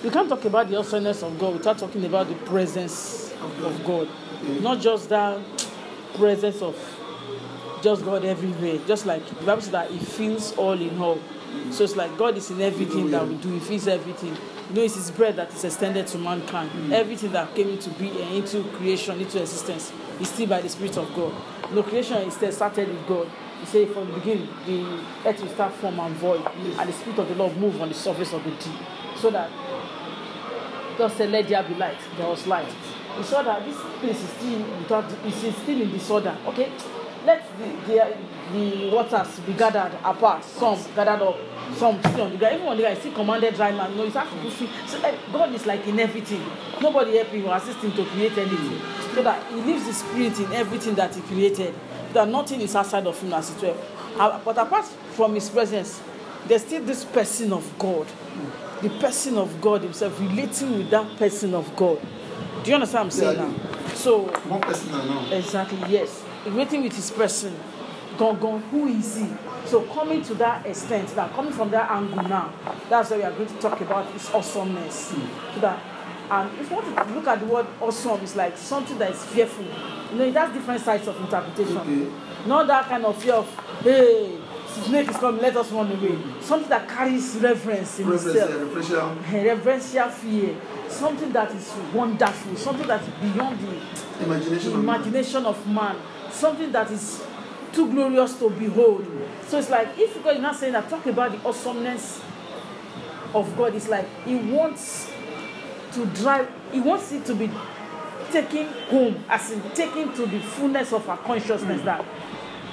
We can't talk about the awesomeness of God without talking about the presence of God. Not just that presence of just God everywhere. Just like the Bible says that He feels all in all. So it's like God is in everything that we do. He feels everything. It's His breath that is extended to mankind. Everything that came into being, into creation, into existence, is still by the Spirit of God. Creation instead started with God. He said from the beginning, the earth will start form and void, and the Spirit of the Lord move on the surface of the deep. So that God said, let there be light. There was light. We saw that this place is still in disorder. Okay, let the waters be gathered apart. Some gathered up, some still on the ground. Even on the ground, still commanded dry land. It's actually see. So God is like in everything. Nobody help Him or assist Him to create anything. So that He leaves His Spirit in everything that He created. That nothing is outside of Him as it were. But apart from His presence, there's still this person of God. The person of God Himself, relating with that person of God. Do you understand what I'm saying now? So, one person now. Exactly, yes. Relating with His person. Gone, who is He? So coming to that extent, now coming from that angle now, that's why we are going to talk about His awesomeness. So that, and if you want to look at the word awesome, it's like something that is fearful. It has different sides of interpretation. Okay. Not that kind of fear of, hey, snake is coming, let us run away. Something that carries reverence in itself. Reverential fear. Something that is wonderful. Something that is beyond the imagination of man. Something that is too glorious to behold. So it's like, if God is not saying that, talk about the awesomeness of God, it's like He wants to drive, He wants it to be taken home, as in taken to the fullness of our consciousness that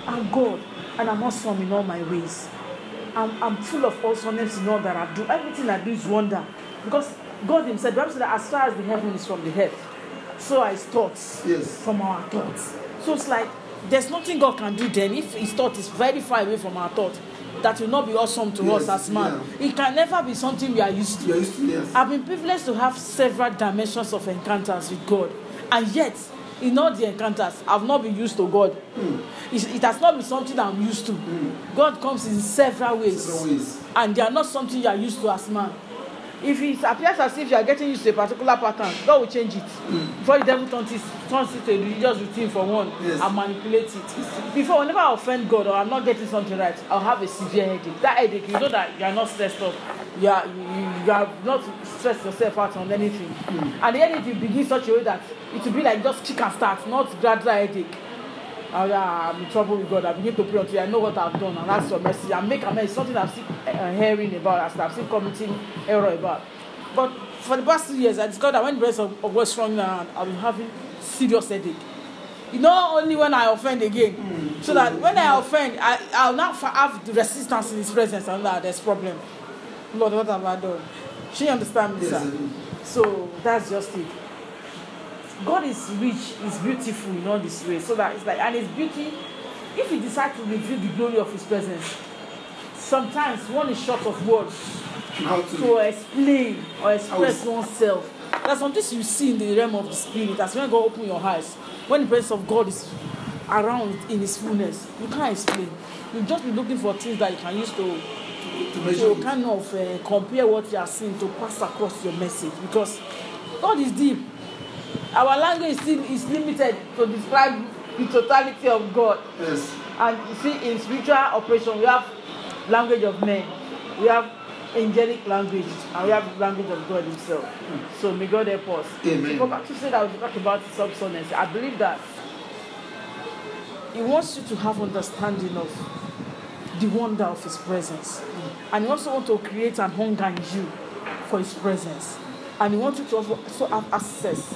I'm God and I'm awesome in all my ways. I'm full of awesomeness in all that I do. Everything I do is wonder. Because God Himself, the Bible said that as far as the heaven is from the earth, so are His thoughts from our thoughts. So it's like, there's nothing God can do then if His thought is very far away from our thought. That will not be awesome to us as man. It can never be something we are used to. I've been privileged to have several dimensions of encounters with God. And yet, in all the encounters, I've not been used to God. It has not been something I'm used to. God comes in several ways. And they are not something you are used to as man. If it appears as if you are getting used to a particular pattern, God will change it. Before the devil turns it to a religious routine for one and manipulate it. Before, whenever I offend God or I'm not getting something right, I'll have a severe headache. That headache, you know that you are not stressed up. You are not stressed yourself out on anything. And the headache will begin such a way that it will be like just kick and start, not gradual headache. I'm in trouble with God. I begin to pray until I know what I've done and ask for mercy and make amends. Something I'm still hearing about, I'm still committing error about. But for the past 2 years, I discovered that when the presence of God was strong around, I've been having serious headache. Not only when I offend again, so that when I offend, I'll now have the resistance in His presence, and now there's problem. Lord, what have I done? She understands me, sir. So that's just it. God is rich, is beautiful in all this way. So that it's like, and His beauty, if He decides to reveal the glory of His presence, sometimes one is short of words to explain or express oneself. There's some things you see in the realm of the spirit. That's when God opens your eyes. When the presence of God is around in His fullness, you can't explain. You'll just be looking for things that you can use to kind of compare what you are seeing to pass across your message. Because God is deep. Our language still is limited to describe the totality of God. Yes. And you see, in spiritual operation, we have language of men, we have angelic language, and we have the language of God Himself. So may God help us. Amen. So back to say that we talk about His awesomeness. I believe that He wants you to have understanding of the wonder of His presence, and He also wants to create an hunger in you for His presence, and He wants you to also have access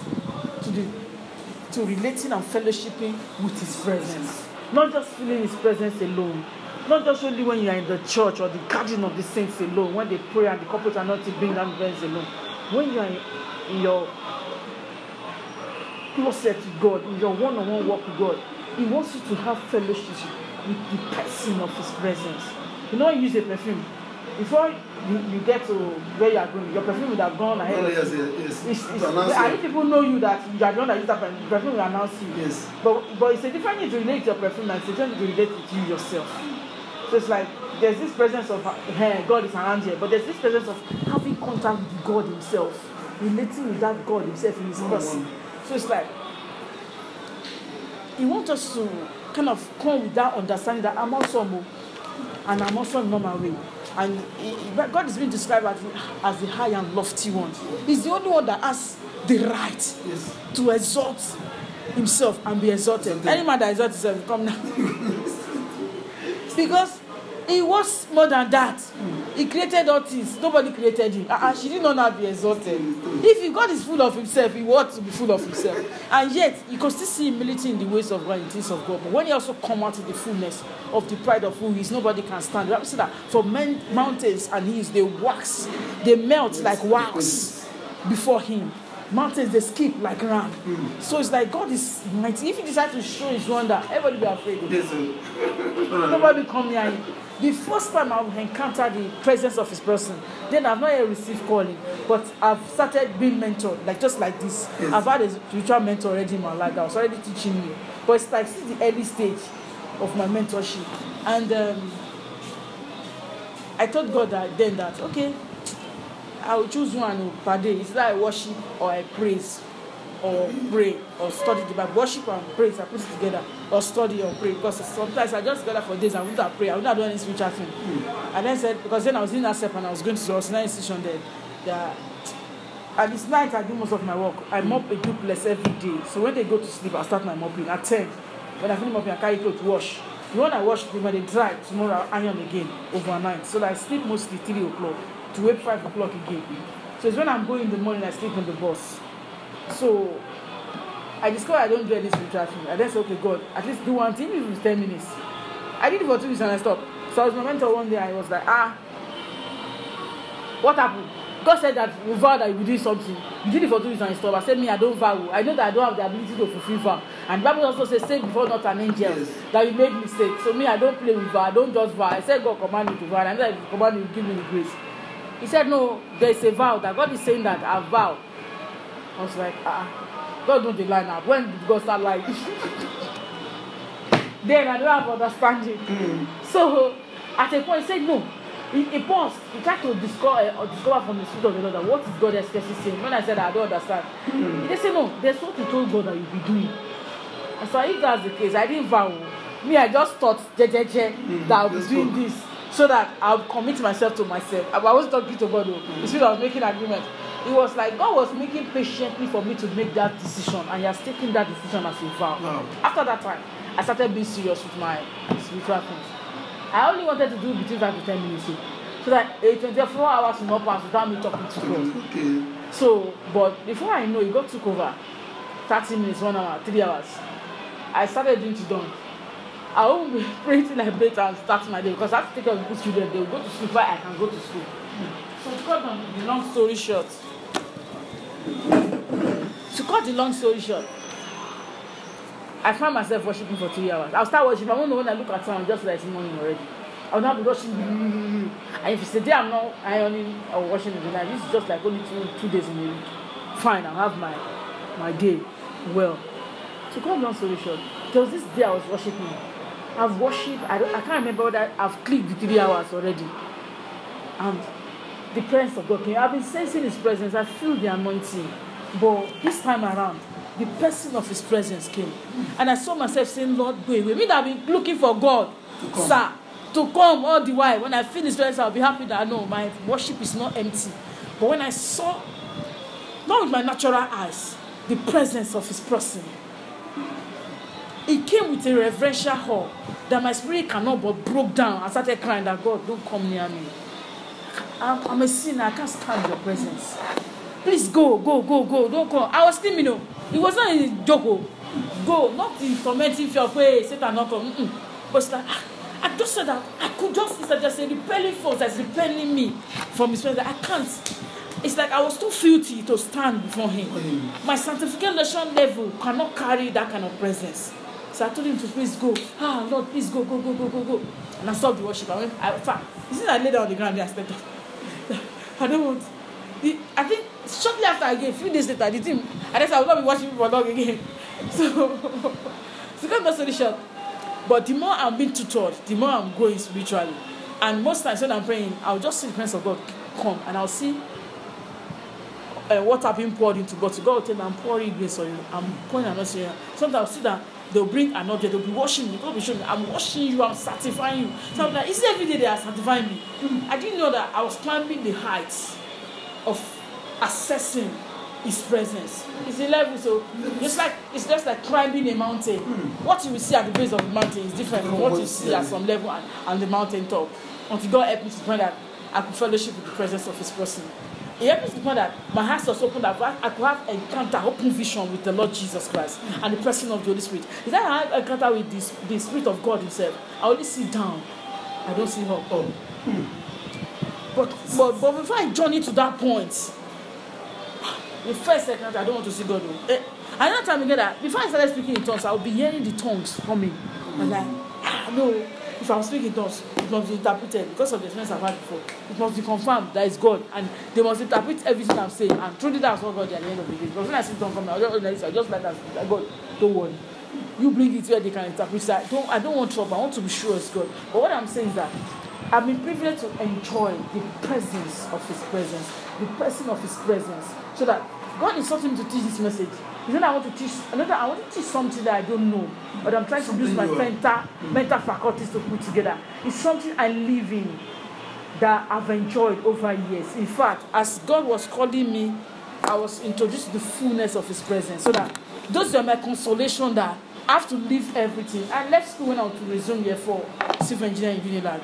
to relating and fellowshipping with His presence. Not just feeling His presence alone. Not just only when you are in the church or the gathering of the saints alone, when they pray and the corporate anointing bring down presence alone. When you are in your closet with God, in your one-on-one walk with God, He wants you to have fellowship with the person of His presence. You know, you use a perfume. Before you get to where you are going, your perfume would have gone ahead. I think people know you that you are the one that use that perfume. The perfume will announce you. Yes. But it's a different thing to relate to your perfume and it's a different thing to relate to you yourself. So it's like there's this presence of God is around here, but there's this presence of having contact with God Himself, relating with that God Himself in His person. So it's like He wants us to kind of come with that understanding that I'm awesome, and I'm also in normal way. And God is being described as the high and lofty one. He's the only one that has the right to exalt Himself and be exalted. Any man that exalts himself, come now. Because He was more than that. He created all things. Nobody created Him. She did not have to be exalted. If God is full of Himself, He wants to be full of Himself. And yet, you can still see humility in the ways of God, in things of God. But when He also comes out in the fullness of the pride of who He is, nobody can stand. You have to see that for mountains and hills, they melt like wax before Him. Mountains, they skip like ram. So it's like God is mighty. If He decides to show His wonder, everybody be afraid. Nobody come near Him. The first time I've encountered the presence of His person, then I've not yet received calling, but I've started being mentored, like just like this. Yes. I've had a spiritual mentor already in my life that was already teaching me. But it's like since the early stage of my mentorship. And I told God that okay, I will choose one per day. It's either I worship or I praise or pray or study the Bible. Worship and praise, I put it together. Or study or pray. Because sometimes I just gather for days and I wouldn't pray. I wouldn't do any spiritual thing. And then said, because then I was in that step and I was going to the Osina institution there. And it's night I do most of my work. I mop a duplex every day. So when they go to sleep, I start my mopping at 10. When I finish mopping, I carry clothes to wash. The one I wash, when they dry, tomorrow I'll iron again overnight. So that I sleep mostly 3 o'clock to wake 5 o'clock again. So it's when I'm going in the morning, I sleep on the bus. So I discovered I don't do any spiritual thing. I then said, okay, God, at least do one thing, even if it's 10 minutes. I did it for 2 weeks and I stopped. So I was my mentor one day, I was like, what happened? God said that you vowed that you would do something. You did it for 2 weeks and I stopped. I said, me, I don't vow. I know that I don't have the ability to fulfill vow. And the Bible also says, say before not an angel, that you make mistakes. So me, I don't play with vow. I don't just vow. I said, God command me to vow. And I know that if you command me, you give me the grace. He said, no, there is a vow that God is saying that I vow. I was like, God don't lie now. When did God start lying? Then I don't have understanding. So at a point, he said, no. He paused. He tried to discover from the Spirit of the Lord that what is God especially saying. When I said I don't understand, they said, no, there's what you told God that you'll be doing. And so if that's the case, I didn't vow. Me, I just thought that I'll be doing this so that I'll commit myself to myself. I wasn't talking to God, though. The Spirit was making agreement. It was like God was making patiently for me to make that decision, and He has taken that decision as a vow. No. After that time, I started being serious with my spiritual things. I only wanted to do between 5 to 10 minutes, so that 24 hours will not pass without me talking to God. Okay. So, but before I know, it got took over 30 minutes, 1 hour, 3 hours. I started doing to dawn. I won't be praying till I better and start my day because I have to take care of the children. They will go to school before I can go to school. So, to cut the long story short, I found myself worshiping for 3 hours. I'll start worshiping. I won't know when I look at someone just like it's morning already. I'll not be rushing. And if it's a day I'm not ironing or washing in the night, this is just like only two days in a week. Fine, I'll have my day well. To cut long story short, there was this day I was worshiping. I've worshipped. I can't remember whether I've clicked the 3 hours already. And the presence of God came. I've been sensing His presence. I feel the anointing. But this time around, the person of His presence came. And I saw myself saying, Lord, go away. Me that I've been looking for God, sir, to come all the while. When I feel His presence, I'll be happy that I know my worship is not empty. But when I saw, not with my natural eyes, the presence of His person, it came with a reverential awe that my spirit cannot but broke down. I started crying that God, don't come near me. I'm a sinner. I can't stand your presence. Please go. Don't come. I was screaming. It was not a joke. Go. Not the tormenting fear of Satan not come. But it's like, I just said that I could just, it's like just a repelling force that's repelling me from His presence. I can't. It's like I was too filthy to stand before Him. My sanctification level cannot carry that kind of presence. So I told Him to please go. Lord, please go. And I stopped the worship. Since I laid down on the ground, I stepped up. I don't want. I think shortly after I gave, a few days later, I said I will not be watching for long again. So come back to the shop. But the more I'm being tutored, the more I'm growing spiritually. And most times when I'm praying, I'll just see the presence of God come, and I'll see water being poured into God. So God will tell me, I'm pouring grace on you. I'm pouring anointing. Sometimes I'll see that they'll bring another, they'll be washing me. God will be showing me, I'm washing you, I'm sanctifying you. So I'm like, is it every day they are sanctifying me? I didn't know that I was climbing the heights of assessing His presence. It's a level, so it's just like climbing a mountain. What you will see at the base of the mountain is different from what you see at some level and the mountain top. Until God helped me to find that I could fellowship with the presence of His person. It helped me to find that my heart was open, that I could have encounter, open vision with the Lord Jesus Christ and the person of the Holy Spirit. Is that I have encounter with the Spirit of God Himself? I only see down. I don't see up. But before I journey to that point, the first encounter, I don't want to see God. Another time again, that before I started speaking in tongues, I would be hearing the tongues coming. And like, no. If I'm speaking in tongues, it must be interpreted because of the experience I've had before. It must be confirmed that it's God, and they must interpret everything I'm saying. And truly, that's what God at the end of the day. Because when I see tongues coming, I just like that. Like, God, don't worry. You bring it where they can interpret. So I don't want trouble. I want to be sure it's God. But what I'm saying is that I've been privileged to enjoy the presence of His presence, the person of His presence, so that God instructed me to teach this message. It's not I want to teach. I want to teach something that I don't know, but I'm trying to use my mental faculties to put together. It's something I live in that I've enjoyed over years. In fact, as God was calling me, I was introduced to the fullness of His presence. So that those are my consolation that I have to leave everything. I left school when I was to resume year 4 civil engineering in Unilag.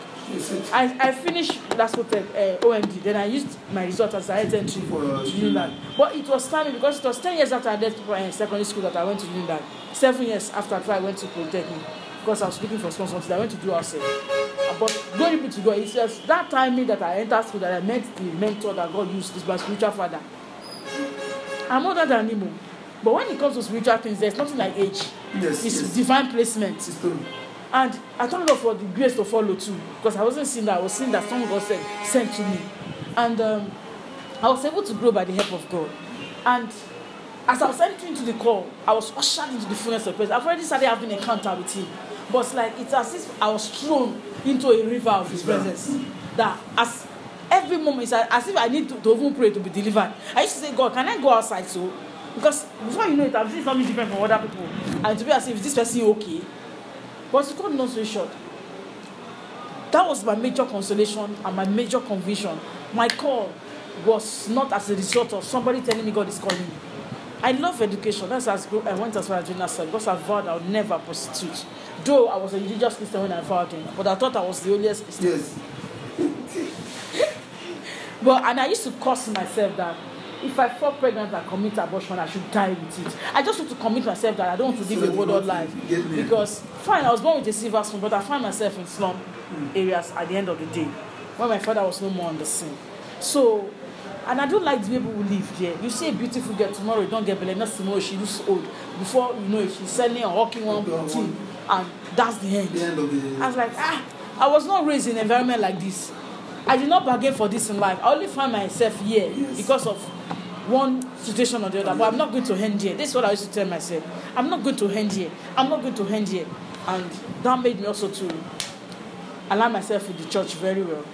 I finished last OMD, then I used my result as a head entry for Unilag. But it was timing because it was 10 years after I left secondary school that I went to Unilag. 7 years after I went to Polytechnic because I was looking for sponsors. I went to do outside. But glory be to God, it's just that timing that I entered school that I met the mentor that God used, is my spiritual father. I'm older than him. But when it comes to spiritual things, there's nothing like age. It's divine placement. And I thank God for the grace to follow too. Because I wasn't seeing that. I was seeing that someone God said, sent to me. And I was able to grow by the help of God. And as I was entering into the call, I was ushered into the fullness of praise. I've already started having an encounter with Him. But it's as if I was thrown into a river of His presence. That as every moment, it's as if I need to even pray to be delivered. I used to say, God, can I go outside so? Because before you know it, I'm seeing something different from other people. And to be as if, is this person okay? But to cut long story short, that was my major consolation and my major conviction. My call was not as a result of somebody telling me God is calling me. I love education. That's as I went as far as junior side because I vowed I would never prostitute. Though I was a religious Christian when I vowed in, but I thought I was the holiest Christian. Yes. And I used to curse myself that if I fall pregnant and commit abortion, I should die with it. I just want to commit myself that I don't want to live a wayward life. Because, fine, I was born with a silver spoon, but I find myself in slum areas at the end of the day, when my father was no more on the scene. So, and I don't like the people who live there. You see a beautiful girl tomorrow, you don't get belly, not tomorrow, she looks old. Before you know it, she's selling or hawking one thing, and that's the end. I was like, I was not raised in an environment like this. I did not bargain for this in life. I only find myself here because of one situation or the other. But I'm not going to end here. This is what I used to tell myself. I'm not going to end here. I'm not going to end here. And that made me also to align myself with the church very well.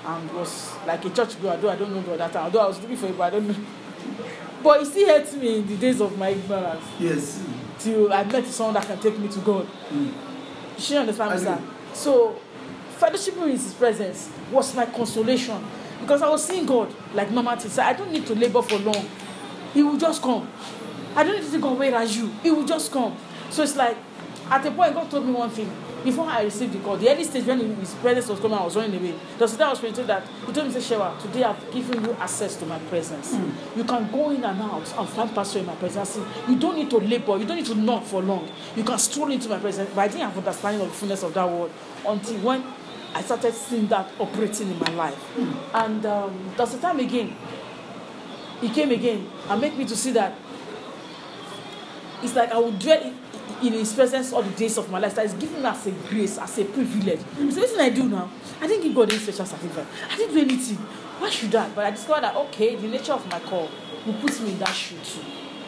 And was like a church girl, although I don't know God that time. Although I was looking for it, but I don't know. But it still hurts me in the days of my ignorance. Yes. Till I met someone that can take me to God. She understands that. So, fellowship in His presence was my consolation. Because I was seeing God like normal things. So I don't need to labor for long. He will just come. I don't need to think, God, where are you? He will just come. So it's like, at a point, God told me one thing. Before I received the call, the early stage when His presence was coming, I was running away. The day I was praying that, He told me, Shewa, today I've given you access to my presence. You can go in and out and find pastor in my presence. You don't need to labor. You don't need to knock for long. You can stroll into my presence. But I didn't have understanding of the fullness of that word until when I started seeing that operating in my life. And that's the time again. He came again and made me to see that it's like I would dwell in His presence all the days of my life. That is given as a grace, as a privilege. So this thing I do now, I didn't give God any special certificate. I didn't do anything. Why should I? But I discovered that, okay, the nature of my call will put me in that shoe too.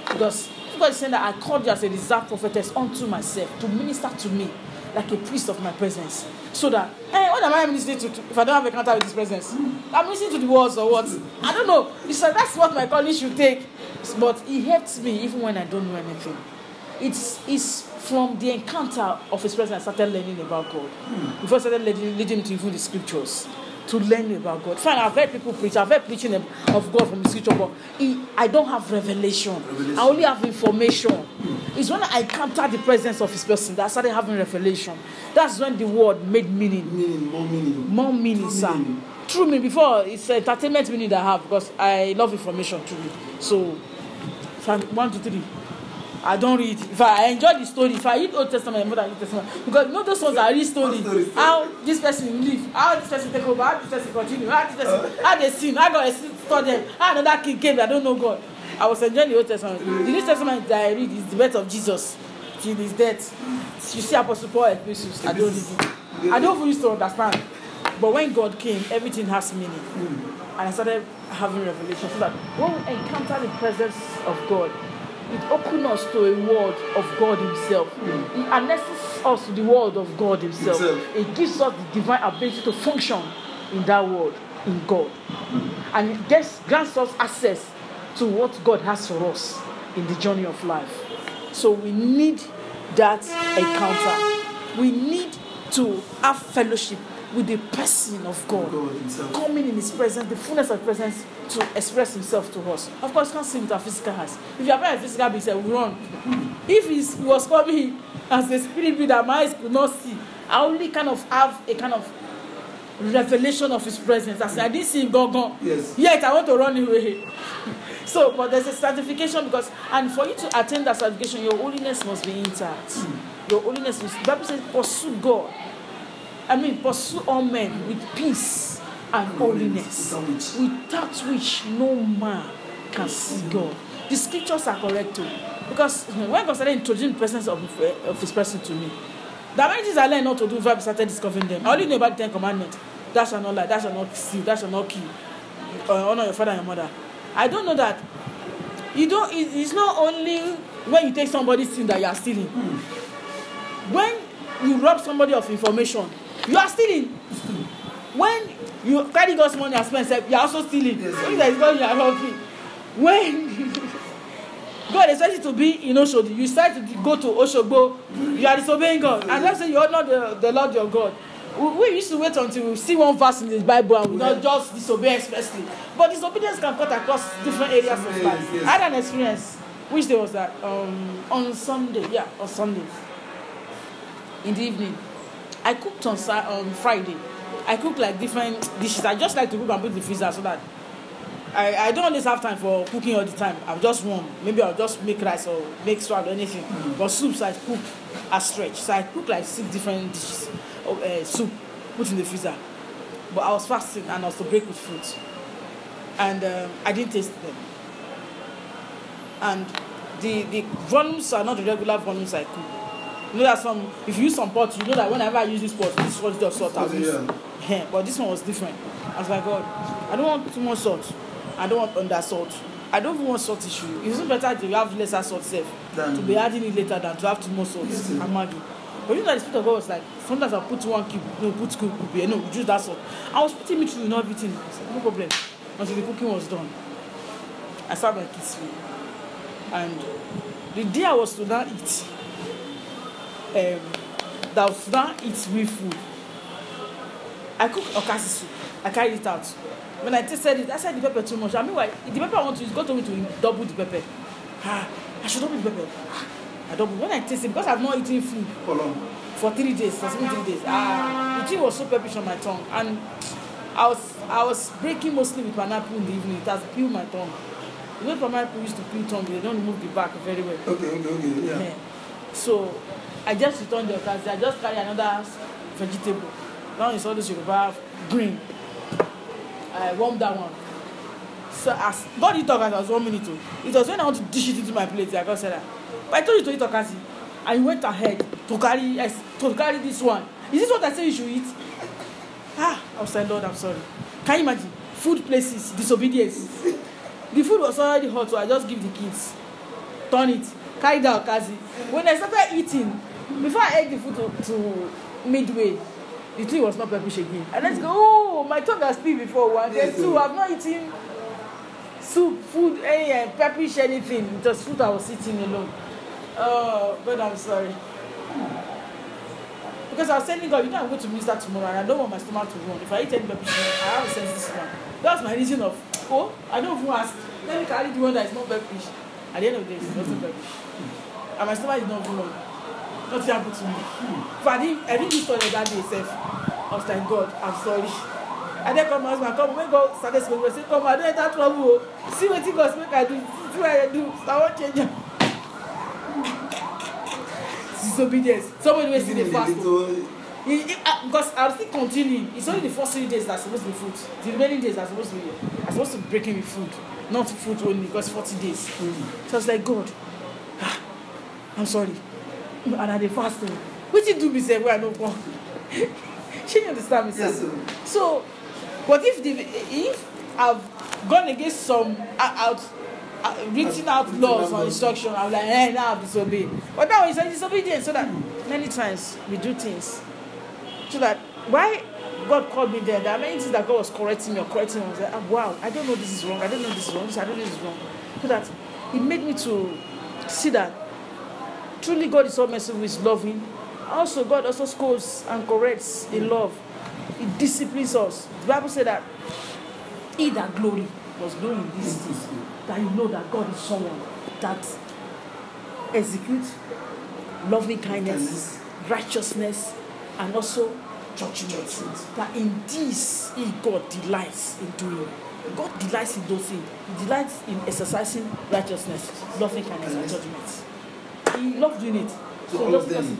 Because God is saying that I called you as a reserved prophetess unto myself to minister to me. like a priest of my presence. So that, what am I listening to if I don't have a encounter with his presence? I'm listening to the words or what? I don't know. He said that's what my calling should take. But he helps me even when I don't know anything. It's from the encounter of his presence I started learning about God. Before I started leading to even the scriptures, to learn about God. Fine, I've heard people preach. I've heard preaching of God from the scripture, but I don't have revelation. I only have information. It's when I encounter the presence of his person that I started having revelation. That's when the word made meaning. More meaning, sir. True me, before it's entertainment meaning that I have because I love information truly. So, if I'm 1, 2, 3. I don't read. If I enjoy the story, if I read Old Testament more than New Testament, because you know those ones are real story. How this person live, how this person take over, how this person continue, how they sin, how God stole them, how another king came that don't know God. I was enjoying the Old Testament. The New Testament that I read is the birth of Jesus till his death. You see Apostle Paul epistles, I don't read it. I don't used to understand. But when God came, everything has meaning. And I started having revelation so that when we encounter the presence of God, it opens us to a word of God himself. It announces us to the word of God himself. It gives us the divine ability to function in that word, in God. And it grants us access to what God has for us in the journey of life. So we need that encounter. We need to have fellowship with the person of God coming in his presence, the fullness of presence to express himself to us. Of course, can't see with our physical eyes. If you are very physical being, we run. If he was coming as a spirit being that my eyes could not see, I only kind of have a kind of revelation of his presence. I didn't see him go. Yes. Yet I want to run away. So, but there's a certification because, and for you to attain that certification, your holiness must be intact. Your holiness is, the Bible says, pursue God. Pursue all men with peace and holiness, without which no man can see God. The scriptures are correct too. Because when God started introducing the presence of his person to me, the many things I learned not to do before I started discovering them. I only know about the 10 Commandments. Thou shalt not lie, thou shalt not steal, thou shalt not kill, honor your father and your mother. I don't know that. It's not only when you take somebody's sin that you are stealing. When you rob somebody of information, you are stealing. When you carry God's money and spend, you are also stealing. Yes, so that is God you are robbing. When God expects you to be in Oshodi, you start to go to Oshogbo, you are disobeying God. And let's say you honor the Lord your God. We used to wait until we see one verse in the Bible and we not just disobey expressly. But disobedience can cut across different areas of life. Yes. I had an experience. Which day was that? On Sunday. Yeah, on Sunday. In the evening. I cooked on Friday. I cook like different dishes. I just like to cook and put in the freezer so that I don't always have time for cooking all the time. I'll just warm. Maybe I'll just make rice or make swallow or anything. But soups I cook as stretch. So I cook like 6 different dishes of soup, put in the freezer. But I was fasting and I was to break with fruit. And I didn't taste them. And the volumes are not the regular volumes I cook. You know that if you use some pot, you know that whenever I use this pot, this one just salt I'll use. Yeah. But this one was different. I was like, God, I don't want too much salt. I don't want under salt. I don't even want salt issue. It's better to have lesser salt safe to be adding it later than to have too much salt and Maggi. But you know that the Spirit of God was like, sometimes I'll put 1 cube, put 2 cubes, use that salt. I was putting it through in everything. I said, no problem. Until the cooking was done. I started my kids free. And the day I was to now eat, that was to now eat real food, I cooked okasi soup. I carried it out. When I tasted it, I said the pepper too much. I mean, why? The pepper I want to use, God told me to double the pepper. I should double the pepper. I double. When I tasted it, because I've not eaten food for 3 days, for 3 days, the thing was so peppish on my tongue. And I was breaking mostly with pineapple in the evening. It has peeled my tongue. You know, pineapple used to peel tongue, they don't remove the back very well. Okay, yeah. So, I just returned the okasi. I just carry another vegetable. Now it's all this Yoruba green. I warmed that one. So as God eat okasi, I was 1 minute. It was when I want to dish it into my plate, I got said that. But I told you to eat okasi, and you went ahead to carry this one. Is this what I said you should eat? I was like, Lord, I'm sorry. Can you imagine? Food places, disobedience. The food was already hot, so I just give the kids. Turn it. Carry the okasi. When I started eating, Before I ate the food to midway, the thing was not peppish again. And let's go, oh, my tongue has been before one. Then two, I've not eaten soup, food, any peppish, anything. It was food I was eating alone. Oh, but I'm sorry. Because I was telling God, I'm going to minister tomorrow and I don't want my stomach to run. If I eat any peppish, I have a sense this one. That's my reason of, I don't even ask. Let me carry the one that is not peppish. At the end of the day, it's not peppish. And my stomach is not run. Nothing happened to me. But I didn't do story that day itself. I was like, God, I'm sorry. And then come my husband, come, when God started speaking, I said, come, I don't enter trouble. See what God make I do. See what I do. So I won't change it. Disobedience. Somebody will see the fast. Because I'm still continuing. It's only the first 3 days that's supposed to be food. The remaining days are supposed to be breaking with food. Not food only, because 40 days. So I was like, God, I'm sorry. And I did fasting. What you do me say where I don't go? She understand me, yes, sir. So, but if I've gone against some written out laws or instruction, I'm like, now I've disobeyed. But now it's a disobedience, so that many times we do things. So that why God called me there, there are many things that God was correcting me or correcting me. I was like, wow, I don't know this is wrong. I don't know this is wrong. I don't know this is wrong. So that it made me to see that truly God is so merciful, is loving. Also, God also scolds and corrects in love. He disciplines us. The Bible said that he that glory was glory in this thing. That you know that God is someone that executes loving kindness, righteousness, and also judgment. That in this God delights in doing. God delights in those things. He delights in exercising righteousness, loving kindness, and judgment. He loves doing it. So all of them.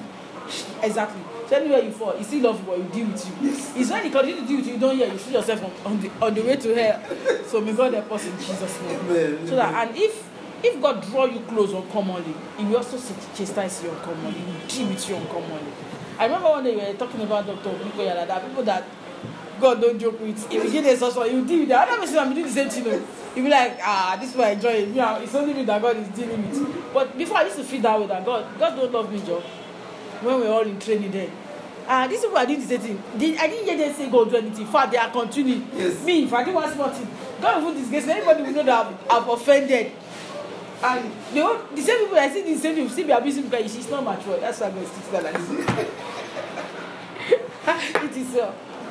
Exactly. So anywhere you fall, he still loves you, but he deal with you. Yes. It's when he continues to deal with you, you don't hear, you see yourself on the way to hell. So may God help us in Jesus' name. Amen. So that, and if God draw you close uncommonly, he will also chastise you uncommonly. He will deal with you uncommonly. I remember one day we were talking about Dr. Biko Yala, that people that God don't joke with. If you get a social, you deal with that. Other person will be doing the same thing. You'll be like, this is what I enjoy it. Yeah, it's only me that God is dealing with. But before I used to feel that way, that God don't love me, Joe. When we were all in training there. These people are doing the same thing. I didn't hear them say God do anything. In fact, they are continuing. Yes. Me, if I do one small thing, God will disgrace me. Anybody will know that I've offended. And the same people I see the same thing, still be abusing because she's not mature. That's why I'm going to stick to that like this. It is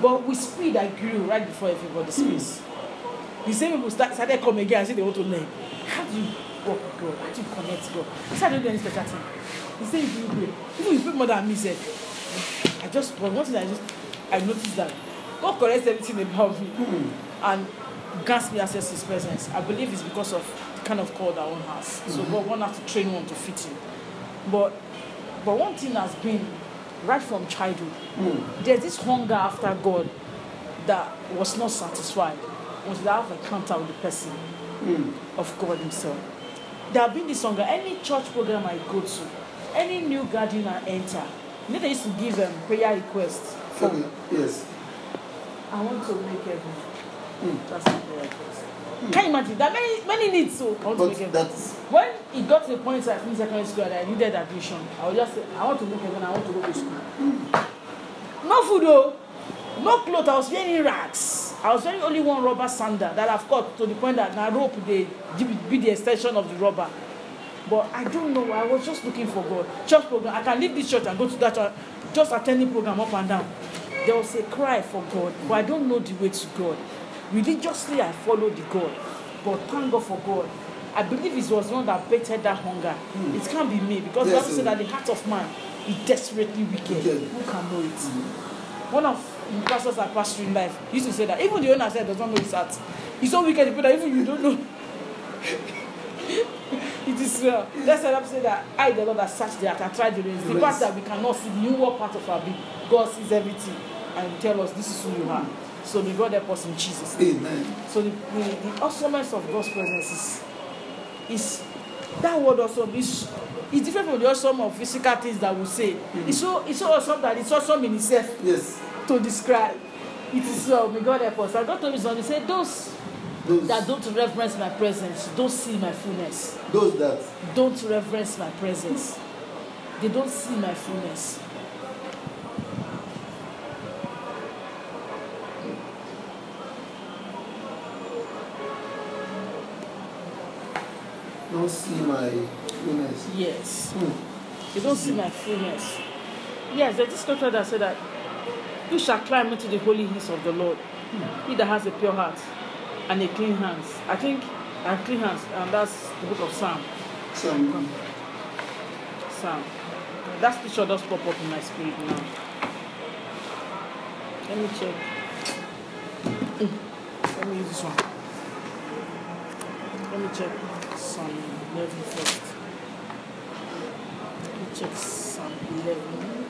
but with speed I grew right before everybody's face. The same people started coming again and say they want to learn. How do you work with God? How do you connect God? I said I don't do any special thing. He said you pray. Even you pray more than me said. But one thing I noticed that God corrects everything about me and grants me access to his presence. I believe it's because of the kind of call that one has. So God won't have to train one to fit in. But one thing has been right from childhood. There's this hunger after God that was not satisfied until I have an encounter with the person of God himself. There have been this hunger. Any church program I go to, any new garden I enter, they used to give them prayer requests. Yes. I want to make heaven. That's my prayer request. Can you imagine? There are many needs, so I want to make heaven. When it got to the point where I finished secondary school and I needed admission, I would just say, I want to make heaven, I want to go to school. No food though, no clothes, I was wearing rags. I was wearing only one rubber sandal that I've got to the point that now rope they be the extension of the rubber. But I don't know, I was just looking for God. Church program, I can leave this church and go to that church, just attending program up and down. There was a cry for God, but I don't know the way to God. Religiously, I followed the God, but thank God for God. I believe it was one that bettered that hunger. It can't be me, because the Bible said that the heart of man is desperately wicked. Who can know it? One of the pastors I passed through in life used to say that even the owner said does not know his heart. He's so wicked that even you don't know. It is well. That's why I'm saying that I, the Lord, that search the heart, I try the reins. The part that we cannot see, the inward part of our being, God sees everything and will tell us this is who you are. So may God help us in Jesus' name. Amen. So the awesomeness of God's presence is that word also is different from the awesome of physical things that we say. It's so awesome that it's awesome in itself. Yes. To describe. It is so. May God help us. And God told me something. He said, those that don't reverence my presence don't see my fullness. Those that don't reverence my presence They don't see my fullness. Don't see my fullness. Yes. They don't see my fullness. Yes, there's this scripture that said that you shall climb into the holy hills of the Lord. He that has a pure heart and a clean hands. I think, and clean hands, and that's the book of Psalm. Psalm. That scripture does pop up in my spirit now. Let me check. Let me use this one. Let me check Psalm 11 first. Let me check Psalm 11.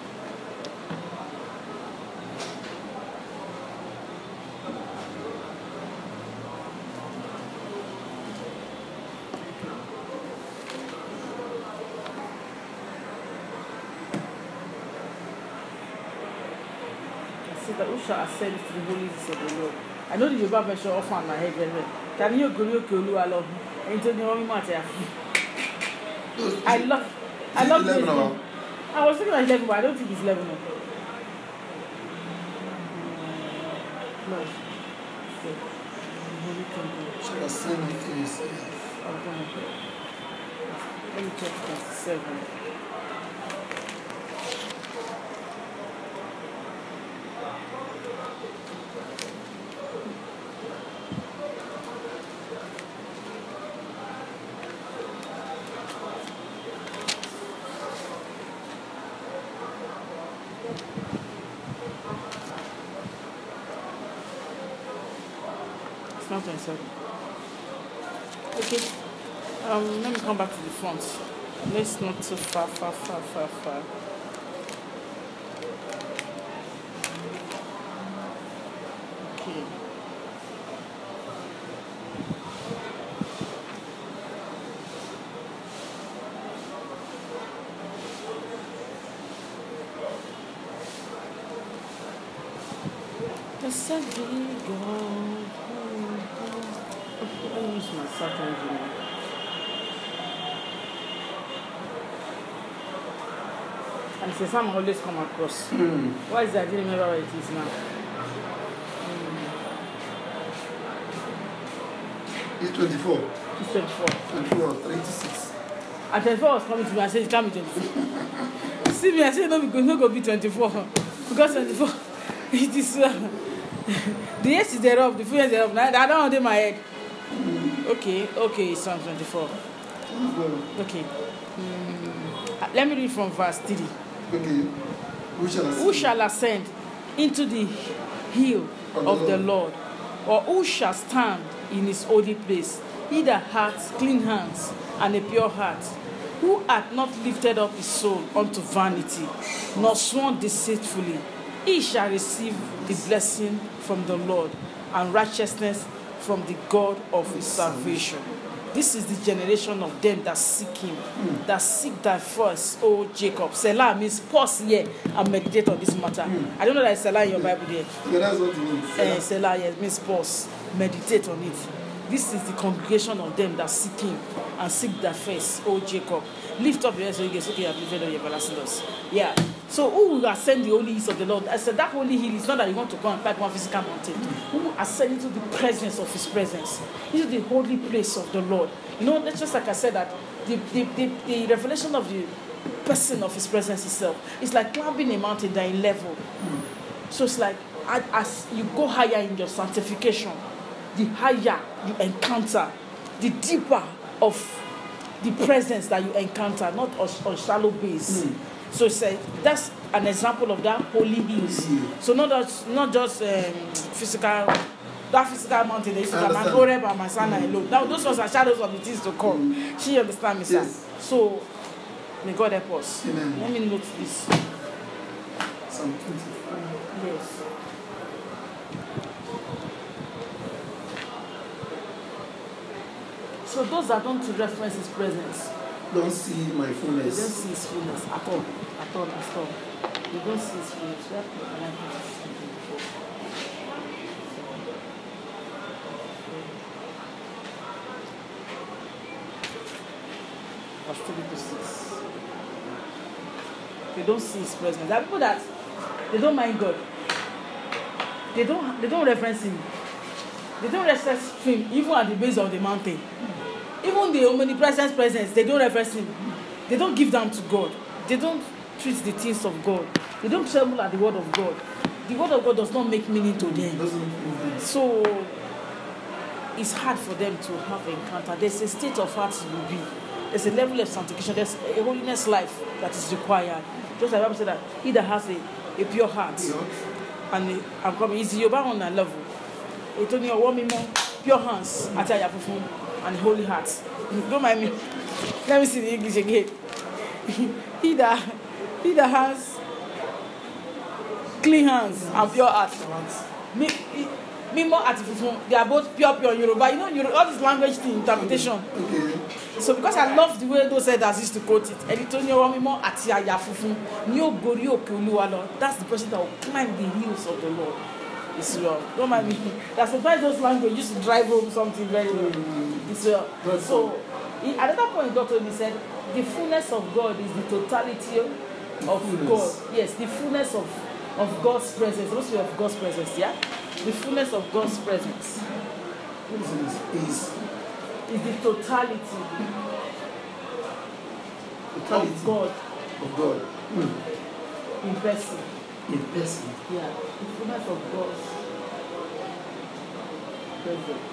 That who shall ascend to the holy hills of the Lord. I know the Yoruba version off on my head very well. Can you go to Oluwa? I love this. I was thinking like 11, but I don't think it's 11. No. Shall ascend into his hills. Let me check 27. Not 27. Okay. Let me come back to the front. Let's not too far. Okay. Blessed be God. Let me use my search engine. And it's a psalm I always come across. Why is that? I didn't remember what it is now. It's 24. It's 24. 24, 36. And 24 was coming to me. I said, it can't be 24. See me, I said, no, because not going to be 24. Because 24, it is... the yes is thereof, the full yes thereof. I don't want in my head. Okay, it's Psalm 24. Okay. Let me read from verse 3. Okay. Who shall ascend into the hill of the Lord? Or who shall stand in his holy place? He that hath clean hands and a pure heart, who hath not lifted up his soul unto vanity, nor sworn deceitfully, he shall receive the blessing from the Lord and righteousness from the God of his salvation. This is the generation of them that seek him, that seek thy first, O Jacob. Selah means pause here and meditate on this matter. I don't know that it's Selah in your Bible there. Yeah, that's what it means. Selah, yes, means pause. Meditate on it. This is the congregation of them that seek him and seek thy face, O Jacob. Lift up your head so you get okay, I've lifted up your everlasting doors. Yeah. So who will ascend the holy hills of the Lord? I said that holy hill is not that you want to go and climb one physical mountain. Who will ascend into the presence of his presence, into the holy place of the Lord? You know, that's just like I said that the revelation of the person of his presence itself is like climbing a mountain that in level. So it's like as you go higher in your sanctification, the higher you encounter, the deeper of the presence that you encounter, not on shallow base. So it's that's an example of that holy hills. So not just physical, that physical mountain they used to come and go up and Masana alone. Now those ones are shadows of the things to come. She understand me, sir. Yes. So may God help us. Amen. Let me note this. Psalm 24. Yes. So those that don't reference his presence, Don't see my they fullness. don't see his fullness at all. They don't see his fullness. Where can I put this? Verse 3 to 6. they don't see his presence. There are people that they don't mind God. They don't reference him. They don't reference him even at the base of the mountain. Even the omnipresent presence, they don't reference him. They don't give them to God. They don't treat the things of God. They don't tremble at the word of God. The word of God does not make meaning to them. So it's hard for them to have an encounter. There's a state of heart you will be. There's a level of sanctification. There's a holiness life that is required. Just like the Bible said that he that has a pure heart. And I'm coming. Is Yoruba on that level? It's only a woman more pure hands at Ayafufu and holy heart. Don't mind me. Let me see the English again. he that has clean hands and pure heart. Me more Atifufu. They are both pure Yoruba. You know, all this language thing, interpretation. Okay. So because I love the way those elders used to quote it, that's the person that will climb the hills of the Lord. Israel. Don't mind me. That's sometimes those language used to drive home something very well. Israel. So at that point, God told me, said, the fullness of God is the totality of God. Yes, the fullness of God's presence. Supposed to be of God's presence, yeah? The fullness of God's presence Is the totality of God. Of God. In person. In person. Yeah, the fullness of God's presence.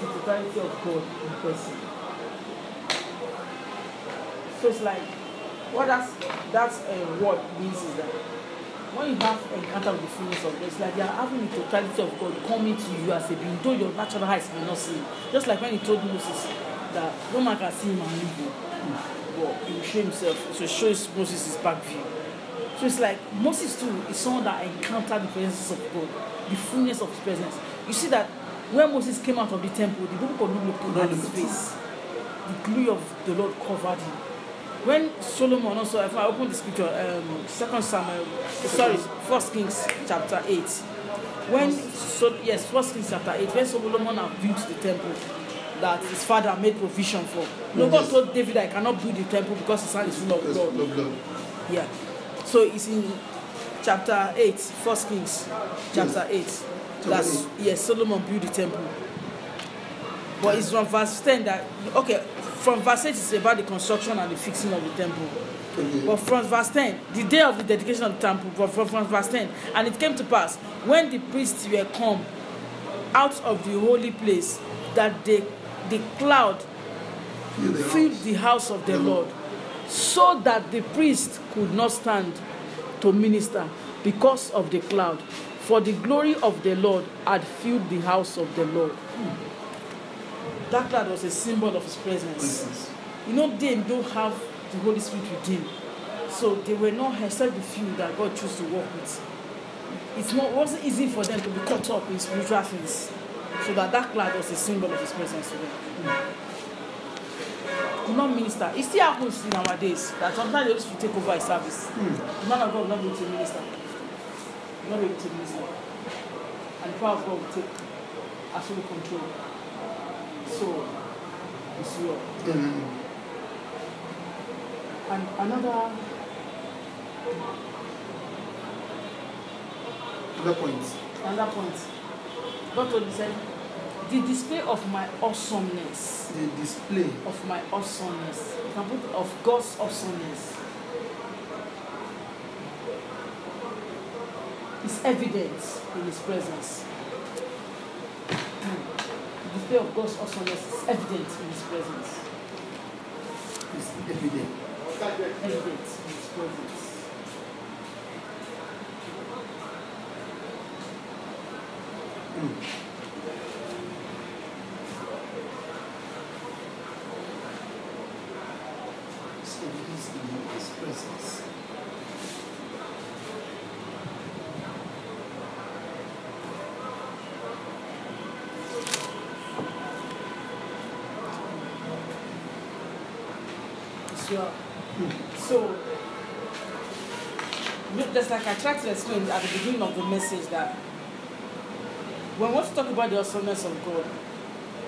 The totality of God in person. So it's like, what that's word means is that when you have encounter with the fullness of God, it's like you are having the totality of God coming to you as a being, though your natural eyes may not see him. Just like when he told Moses that no man can see him and live him, but he will show himself. So it shows Moses his back view. So it's like Moses too is someone that encountered the presence of God, the fullness of his presence. You see that when Moses came out of the temple, the people could not look at his face. The glory of the Lord covered him. When Solomon also, if I open the scripture, 1 Kings chapter 8. When 1 Kings chapter 8, when Solomon had built the temple that his father made provision for. No, God told David that he cannot build the temple because his hand is full of blood. Yeah. So it's in chapter 8, 1 Kings chapter 8. That's Solomon built the temple. But it's from verse 10 that from verse 8 it's about the construction and the fixing of the temple. Okay. But from verse 10, the day of the dedication of the temple, from verse 10, and it came to pass when the priests were come out of the holy place that the cloud filled the house of the Lord, so that the priest could not stand to minister because of the cloud, for the glory of the Lord had filled the house of the Lord. That cloud was a symbol of his presence. You know, they don't have the Holy Spirit within, so they were not except the few that God chose to work with. It wasn't easy for them to be caught up in spiritual things, so that cloud was a symbol of his presence to them. Could not minister. It still happens nowadays that sometimes they used to take over a service. The man of God will not be able to minister. Will not be able to minister, and the power of God will take absolute control. So it's real. And another point. God told me, said, the display of my awesomeness. The display of my awesomeness. You can put of God's awesomeness. Is evident in his presence. The display of God's awesomeness is evident in his presence. is evident. Evident in his presence. It's evident in his presence. So, just like I tried to explain at the beginning of the message, that when we want to talk about the awesomeness of God,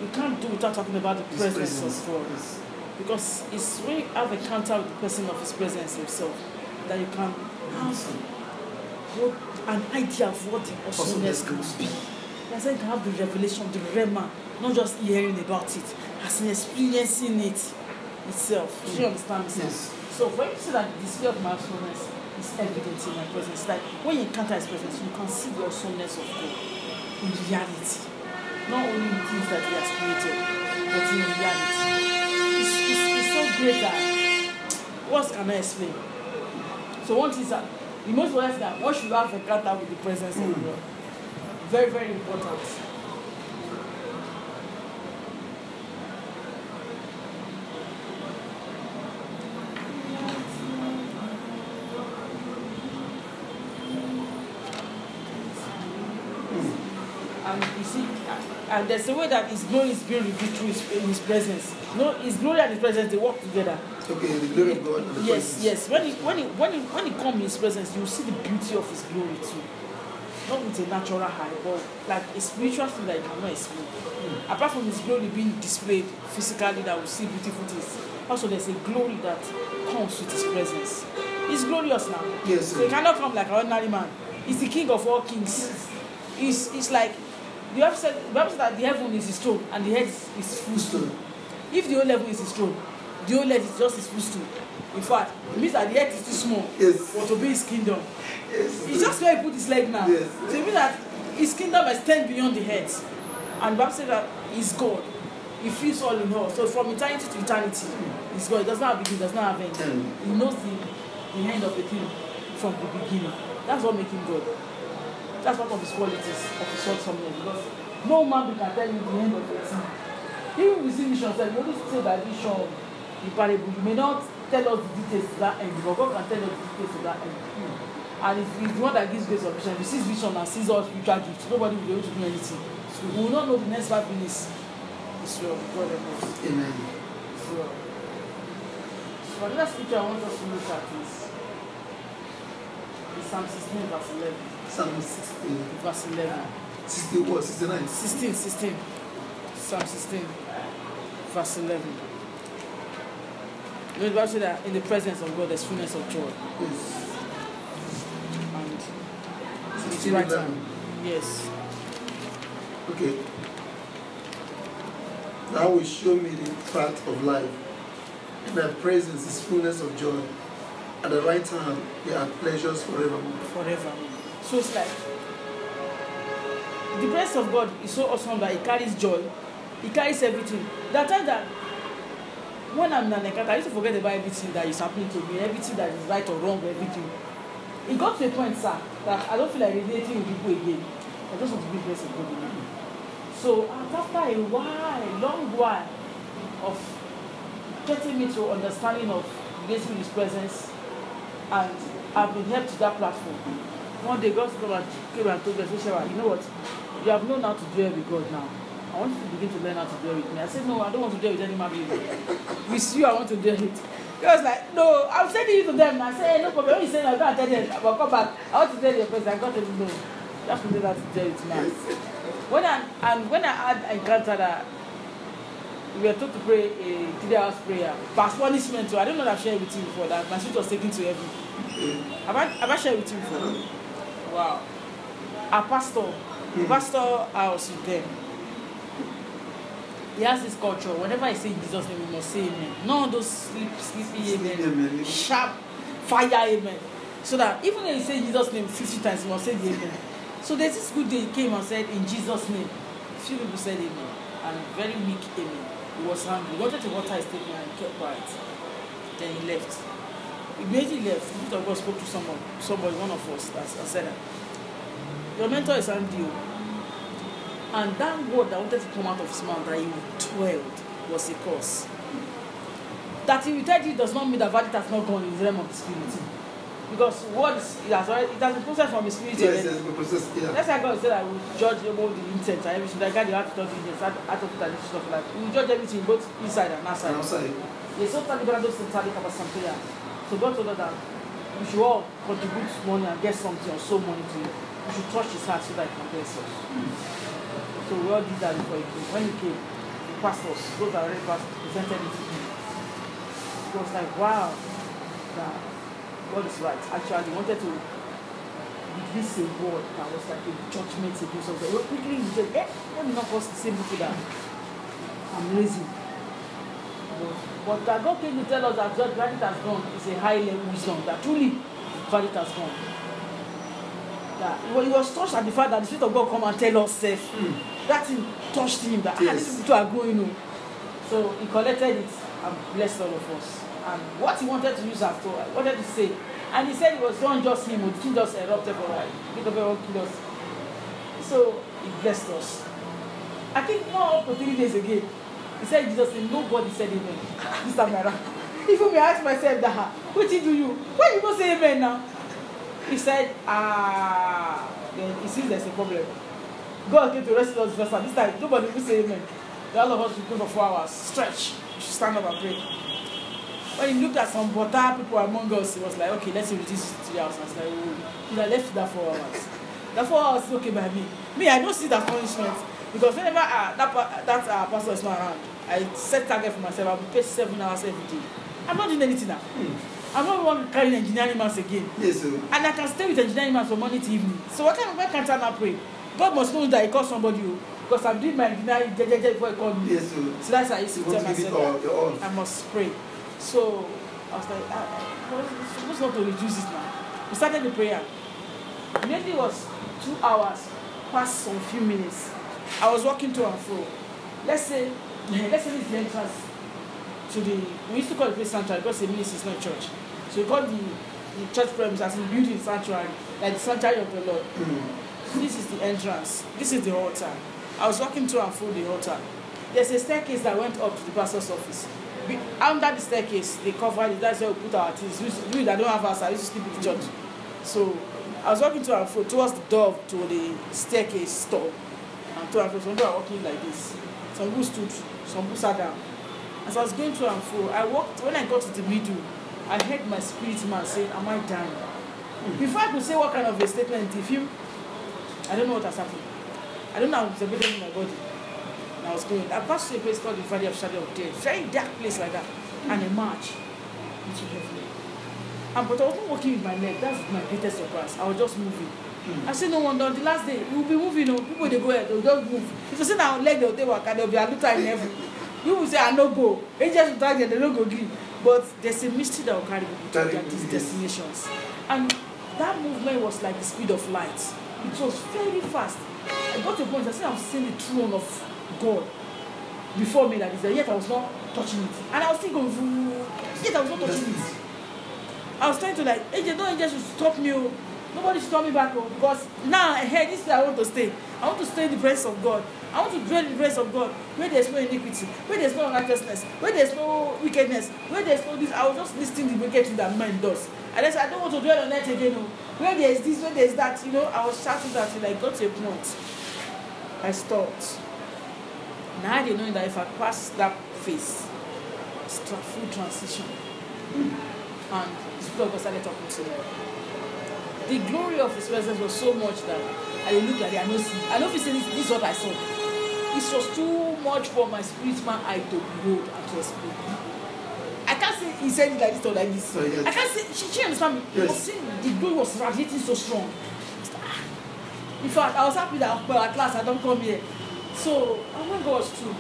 You can't do without talking about the His presence of God. Yes. Because it's when you have a encounter with the person of His presence Himself that you can have an idea of what the awesomeness can be. That's why you can have the revelation, the rema, not just hearing about it, as in experiencing it itself. Do you understand me? Yes. So when you see that the display of my awesomeness is evident in my presence, like when you encounter His presence, you can see the awesomeness of God in reality. Not only in things that He has created, but in reality. It's so great that what can I explain? So one thing is that the most important thing that what should have encounter with the presence of God. Very, very important. And you see, and there's a way that His glory is being revealed through His presence. No, His glory and His presence, they work together. Okay, the glory of God and the presence. Yes. When He comes in His presence, you see the beauty of His glory too. Not with a natural eye, but like a spiritual thing that you cannot explain. Apart from His glory being displayed physically, that we see beautiful things. Also, there's a glory that comes with His presence. He's glorious now. Yes. So He cannot come like an ordinary man. He's the King of all kings. It's like the Bible said that the heaven is His throne and the earth is His footstool. If the whole level is His throne, the whole earth is just His footstool. In fact, it means that the earth is too small for to be His kingdom. Yes. It's just where He put His leg now. Yes. So it means that His kingdom extends beyond the earth. And the Bible said that He's God. He fills all in all. So from eternity to eternity, He's God. He does not have beginning, does not have end. He knows the end of the thing from the beginning. That's what makes Him God. That's one of His qualities of His awesomeness. Because no man can tell you the end of the thing. Even with visions, you only say that vision, the parable. You may not tell us the details to that end, but God can tell us the details to that end. And if He's the one that gives grace of vision, if He sees vision and sees all spiritual gifts, nobody will be able to do anything. So we will not know the next 5 minutes. It's well, God help us. Amen. So another scripture I want us to look at is Psalm 16, verse 11. Psalm 16. Verse 11. 60 what? 69? 16. Psalm 16, verse 11. You know, the Bible says that in the presence of God there's fullness of joy. Yes. And it's right hand. Yes. Okay. Thou will show me the path of life. In thy presence is fullness of joy. At the right hand there are pleasures forevermore. Forever. So it's like the presence of God is so awesome that He carries joy. He carries everything. There are times that when I'm in an encounter, I used to forget about everything that is happening to me, everything that is right or wrong, everything. It got to a point, sir, that I don't feel like relating with people again. I just want to be blessed with God again. So after a while, a long while of getting me to understanding of relating with His presence, and I've been helped to that platform. One day God came and told me, you know what? You have known how to dwell with God now. I want you to begin to learn how to dwell with me. I said, no, I don't want to dwell with any man. With you, I want to dwell with. He was like, no, I'm sending you to them. I said, no problem. When you say no, I can't tell them. But come back. I want to tell your person. I got to know. You have to learn how to dwell with me. When I had encountered that, we were told to pray a 3-hour prayer. Past punishment too. I don't know that I've shared with you before that. My spirit was taken to heaven. Have I shared with you before? Wow. Our pastor, the pastor I was with them. He has this culture. Whenever I say in Jesus' name, we must say amen. None of those sleepy amen. Sharp fire amen. So that even when he say Jesus' name 50 times, he must say the amen. So there's this good day he came and said in Jesus' name. Few people said amen. And very weak amen. He was angry. He wanted to water his statement and he kept quiet. Then he left. Immediately left. The Spirit of God spoke to somebody, one of us, and said that your mentor is angry. And that word that wanted to come out of his mouth, that he twirled, was a curse. That he returned it does not mean that verdict has not gone in the realm of the spirit. Because words, it has been processed from the spirit. Yes, it has been processed, yeah. That's why God said that we judge about the intent and everything. That God, you have to judge the intent, out of it and stuff like that. We judge everything, both inside and outside. And outside. Yes, sometimes so God told us that we should all contribute money and get something or sow money to him. We should touch his heart so that he can bless us. So we all did that before he came. When he came, pastors, those that already pastors, presented it to me. It was like, wow, that God is right. Actually, he wanted to release a word that was like a judgment against us. But quickly he said, let me not cause the same people that I'm lazy. But that God came to tell us that verdict has gone is a high level wisdom, that truly verdict has gone. That when he was touched at the fact that the Spirit of God come and tell us safe, that thing touched him, that these people are going. So he collected it and blessed all of us. And what he wanted to use as to, wanted to say, and he said it was not just him, the king just erupted for like, kill us. So he blessed us. I think not up to 3 days again, he said Jesus said, nobody said amen. This time around. Even me, I asked myself that, what did you? Why you don't say amen now? He said, then he sees there's a problem. God came to rescue us first, and this time nobody will say amen. All of us will go for 4 hours, stretch, you should stand up and pray. When he looked at some butter people among us, he was like, okay, let's reduce it to 3 hours. I was like, oh, he had left that 4 hours. That 4 hours is okay by me. Me, I don't see that punishment. Because whenever that pastor is not around, I set target for myself, I'll be paid 7 hours every day. I'm not doing anything now. I'm not one carrying engineering maths again. Yes, sir. And I can stay with engineering maths from morning to evening. So why can't I not pray? God must know that he called somebody. Because I'm doing my engineering before he called me. Yes, sir. So that's why I used to tell myself that I must pray. So I was like, I'm supposed not to reduce it now. We started the prayer. Immediately it was 2 hours, past some few minutes. I was walking to and fro. Let's say this is the entrance to the, we used to call it place sanctuary because the ministry is not church. So we call the church premises as in building sanctuary, like the sanctuary of the Lord. So this is the entrance. This is the altar. I was walking to and fro the altar. There's a staircase that went up to the pastor's office. Under the staircase, they covered it. That's where we put our things. We that don't have us, I used to sleep in the church. So I was walking to and fro towards the door to the staircase door. And to and fro, some people are walking like this. Some people stood, some people sat down. As I was going to and fro, I walked. When I got to the middle, I heard my spirit man saying, "Am I dying?" Before I could say what kind of a statement, if you, I don't know what has happened. I don't know how it's embedded in my body. I was going. I passed through a place called the Valley of Shadow of Death. Very dark place like that. And a march into heaven. But I wasn't walking with my leg. That's my greatest surprise. I was just moving. I said, no wonder, on the last day, we'll be moving. People, they go ahead, they'll just move. If you say our leg, they'll be a little in heaven. You will say, I no go. Angels will target, they don't go give. But there's a mystery that will carry people to their destinations. And that movement was like the speed of light. It was very fast. I got to a point, I said, I've seen the throne of God before me, that is there, yet I was not touching it. And I was still going, yet I was not touching it. I was trying to like, angels should stop me. Nobody should turn me back, because now I heard this is where I want to stay. I want to stay in the presence of God. I want to dwell in the presence of God, where there's no iniquity, where there's no unrighteousness, where there's no wickedness, where there's no this. I was just listing the wicked thing that man does. And I said, I don't want to dwell on earth again. Where there's this, where there's that, I was shouting that till I got to a point. I stopped. Now I didn't know that if I pass that phase, it's a full transition. And the Spirit of God started talking to me. The glory of His presence was so much that I looked at it, I know if He said this is what I saw. It was too much for my spirit man eye to behold and to explain. I can't say He said it like this or like this. So, yes. I can't say, she understand me. Yes. I was saying the glory was radiating so strong. In fact, I was happy that at last I don't come here. So, I went God was true.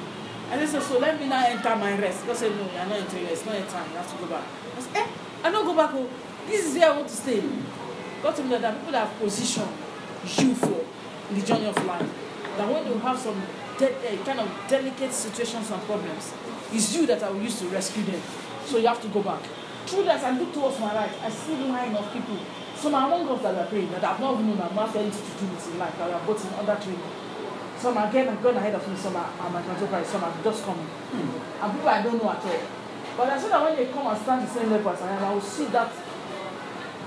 And they said, so let me now enter my rest. God said, no, you're not entering rest. It's not your time. You have to go back. I said, I don't go back home. This is where I want to stay. God told me that people that have positioned you for in the journey of life, that when you have some kind of delicate situations and problems, it's you that I will use to rescue them. So you have to go back. Through that, I look towards my right. I see the line of people. Some are among us that are praying, that I've not even known, I've not had anything to do with in life, that are both in under training. Some are gone ahead of me, some are my contemporaries, some are just coming. And people I don't know at all. But I said that when they come and stand the same level as I am, I will see that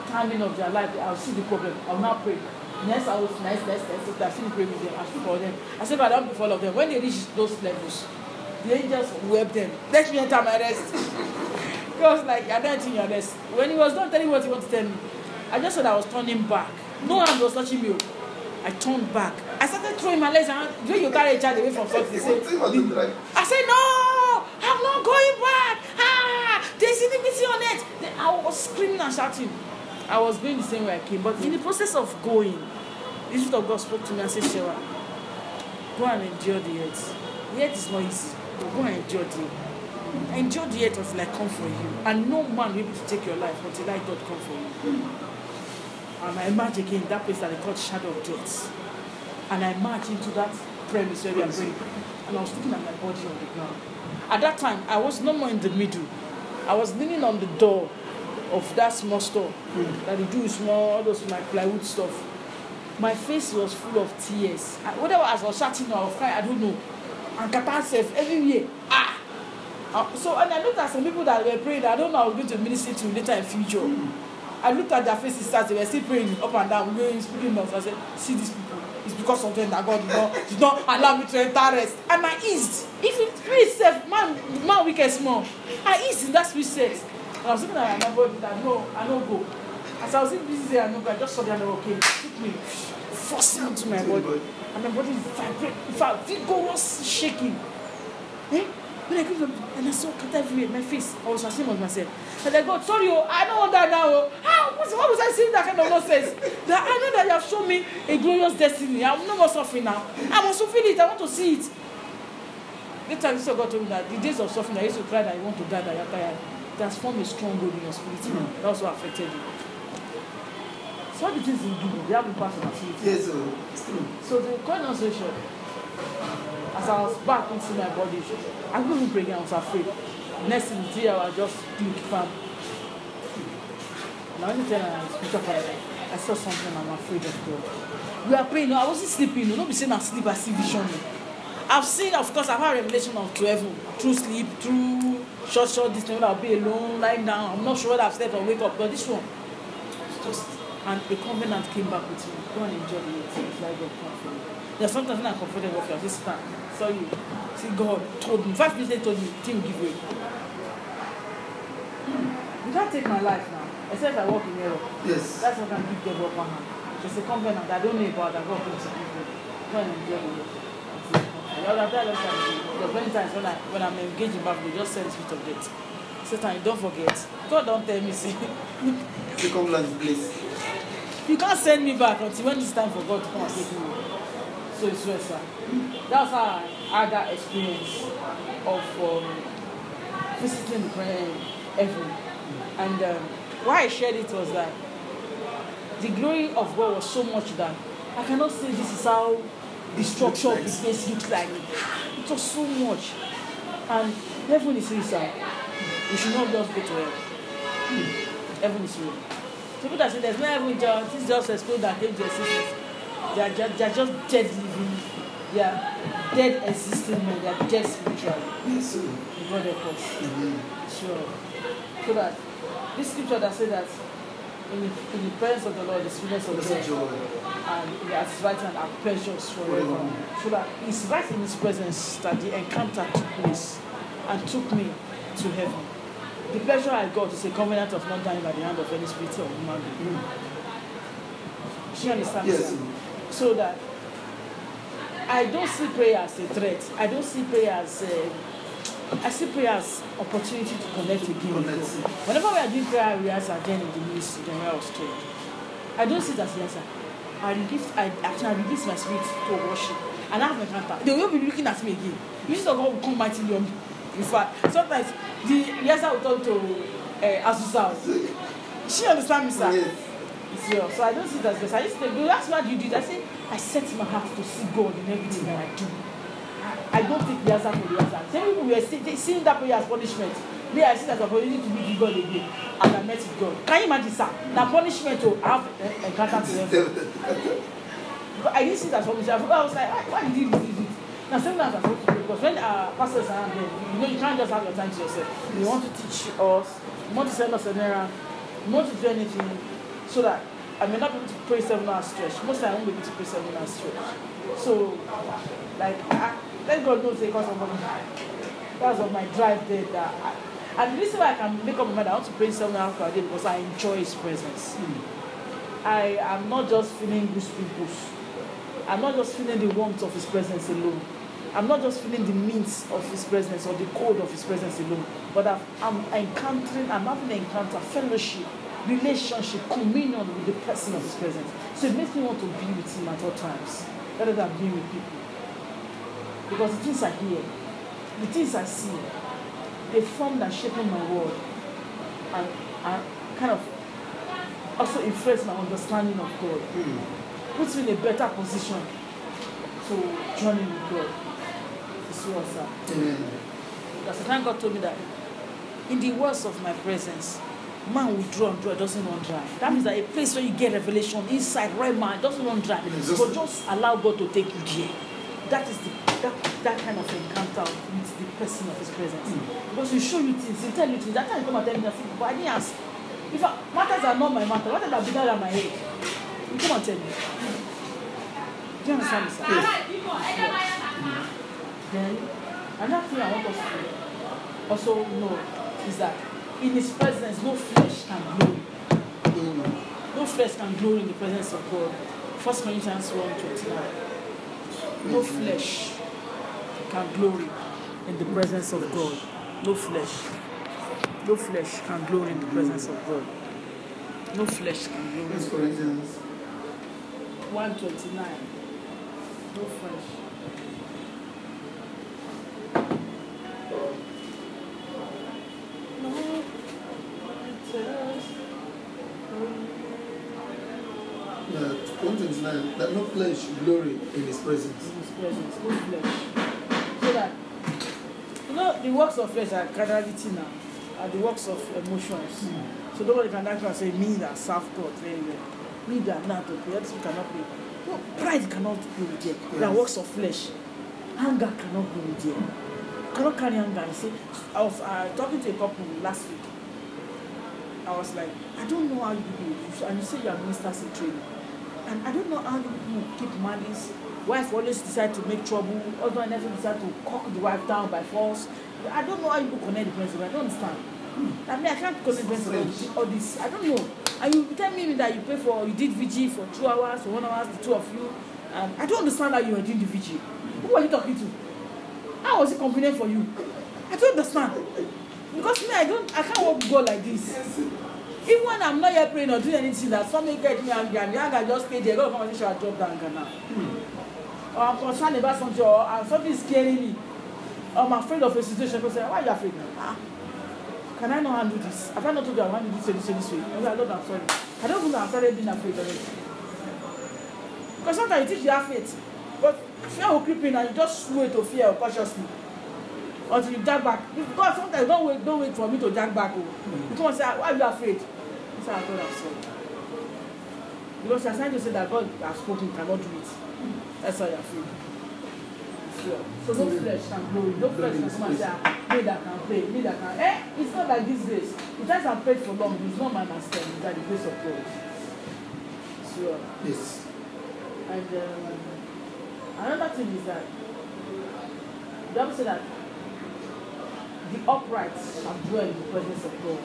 timing of their life, I will see the problem. I will not pray. Next, I will so I finish praying with them, I speak for them. I said, but I don't before all of them. When they reach those levels, the angels will help them. Let me enter my rest. He was like, you're not entering your rest. When he was done telling me what he wanted to tell me, I just said I was turning back. No hand was touching me. I turned back. I started throwing my legs around. When you carry a child away from something, they say, I said, no, I'm not going back. There's enmity on it. Then I was screaming and shouting. I was going the same way I came. But in the process of going, the Spirit of God spoke to me and said, Shewa, go and endure the earth. The earth is not easy. But go and endure the earth. Endure the earth until I come for you. And no man will be able to take your life until I God come for you. And I emerge again that place that they call shadow of death. And I march into that premise where we are praying. And I was looking at my body on the ground. At that time, I was no more in the middle. I was leaning on the door of that small store that they do small, all those like plywood stuff. My face was full of tears. Whether I was shouting or I was crying, I don't know. And Kata said everywhere. So, and I looked at some people that were praying that I don't know I was going to minister to later in future. I looked at their faces, they were still praying up and down, going, speaking of. I said, see these people. It's because of them that God did not allow me to enter rest. And I eased. If it spirit safe, man wicked small. I eased in that spirit set. And I was looking at my body that no, I don't go. As I was in busy there, I just saw the other okay. It took me, forcing into my body. And my body vibrated. In fact, Vigo was shaking. When I came and I saw cut everywhere, my face, I was ashamed of myself. And I go, sorry, I don't want that now. How? What was I saying that kind of nonsense? That I know that you have shown me a glorious destiny. I'm no more suffering now. I must fulfill it. I want to see it. Later, Jesus God told me that the days of suffering, I used to cry that you want to die, that you're tired. It has formed a strong hold in your spirit. That also affected you. So all the things you do, they have impact on our spirit. Yes, it's true. So the condensation, as I was back into my body, I couldn't even pray again. I was afraid. Next thing, 3 hours, just think firm. And I only tell my spiritual father, I saw something, I'm afraid of God. We are praying. I wasn't sleeping. Don't be saying I sleep, I see vision. I've seen, of course, I've had revelation of 12 through sleep, through short distance. I'll be alone, lying down. I'm not sure whether I've slept or wake up, but this one, it's just, and the covenant came back with me. Go and enjoy the things like God come for you. There's sometimes when I'm comfortable with you, I just stand. Saw you. See, God told me. 5 minutes later, told me, thing give way. You can't take my life now, except I walk in error. Yes. That's what I can give God upper hand. There's a covenant that I don't know about that God brings to people. Go and enjoy it. The other time, there's many times when I'm engaged in Bible, they just send the spirit of death. Satan, don't forget. God don't tell me, say. You come land place. You can't send me back until when it's time for God to come and take me. So it's well, sir. That's how I had that experience of visiting the prayer heaven. And why I shared it was that the glory of God was so much that I cannot say this is how the structure of the place looks like. It was so much. And heaven is real, sir. We should not just go to heaven. Heaven is real. People that say there's no heaven, this is just a spirit that came to existence. They are just dead living. They are dead existing men. They are dead spiritually. Yes, sir. God help us. Sure. So that this scripture that says that in the presence of the Lord, the sweetness of the joy, and at his right hand are pleasures forever. So that it's right in his presence that the encounter took place and took me to heaven. The pleasure I got is a covenant of not dying by the hand of any spirit or human being. She understands yes, that? So that I don't see prayer as a threat. I don't see prayer as I see prayer as opportunity to connect again with God. Whenever we are doing prayer rehearsal again in the ministry, then I was told, I don't see it as yes, I actually release my spirit to worship and I have an encounter. They will be looking at me again. You see, God will come mightily on me. In fact, sometimes the yes, I will talk to Azusa. She understand me, sir. Yes. Yeah, so I don't see it as best. I used to say, that's what you did. I say, I set my heart to see God in everything that I do. I don't take the answer for the answer. Some people were seeing that prayer as punishment. Me, I see that opportunity to meet God again. And I met with God. Can you imagine, sir? Now punishment to have encounter to them. But I didn't see that as punishment. I was like, why did he do this? Now, sometimes I'm supposed to do, because when pastors are around there, you can't just have your time to yourself. You want to teach us, you want to send us an errand, you want to do anything, so that I may not be able to pray 7 hours stretch. Most of the time I won't be able to pray 7 hours stretch. So, like, let God knows because of my drive there. And the reason why I can make up my mind, I want to pray 7 hours per day because I enjoy His presence. I am not just feeling goose pimples. I'm not just feeling the warmth of His presence alone. I'm not just feeling the means of His presence or the cold of His presence alone, but I'm having an encounter, fellowship, relationship, communion with the person of His presence. So it makes me want to be with Him at all times, rather than being with people. Because the things I hear, the things I see, they formed and shaped my world, and kind of also influence my understanding of God. Puts me in a better position to journey with God. This was that. Because the time God told me that in the words of my presence, man will draw and draw, it doesn't run dry. That means that a place where you get revelation inside, right man, it doesn't run dry. But just allow God to take you there. That is that kind of encounter with the person of His presence. Because He show you things, He tell you things. That time you come and tell me that, but I didn't ask. If matters are not my matter, matters are bigger than my head. You come and tell me. Do you understand this? Yes. Then another thing I want us to also know is that in His presence, no flesh can glory. No flesh can glory in the presence of God. 1 Corinthians 1:29. No flesh can glory in the presence of God. No flesh. No flesh can glory in the presence of God. No flesh can glory. 1 Corinthians 1:29. No flesh. Yeah, 129. That no flesh should glory in His presence. In His presence, no flesh. So that, the works of flesh are carnality now, are the works of emotions. So nobody can actually say, me that serve God very well. Me that not to pray, others cannot pray. No, pride cannot go with them. Yes. They are works of flesh. Anger cannot go with them. Cannot carry anger. You see, I was talking to a couple last week. I was like, I don't know how you do, and you say you are ministers in training. And I don't know how you keep malice. Wife always decide to make trouble. Husband never decide to cock the wife down by force. I don't know how you connect the principle. I don't understand. I mean, I can't connect the principle with all this. I don't know. And you tell me that you did VG for 2 hours or 1 hour, the two of you. And I don't understand how you were doing the VG. Who are you talking to? How was it convenient for you? I don't understand. Because me, I can't walk with God like this. Even when I'm not here praying or doing anything, that something gets me angry, and the anger just stay there, go to conversation, I drop the anger now. Or I'm concerned about something, or something is scaring me. Or I'm afraid of a situation. People say, why are you afraid now? Can I not handle this? Have I not told you I want to do this way? I Lord, I'm sorry. I don't think I've started being afraid already. Because sometimes you think you have faith, but fear will creep in and you just sway to fear cautiously. Until you jack back. Because sometimes don't wait for me to jack back. You come and say, why are you afraid? You say, God, I'm sorry. Because you're trying to say that God has spoken, cannot do it. That's why you're afraid. So no flesh can glory. No flesh can come and say, me that can pray, me that can. It's not like this grace. The times I've prayed for long, it's not my master, it's like the grace of God. So, yes. And another thing is that the Bible said that the upright shall dwell in the presence of God.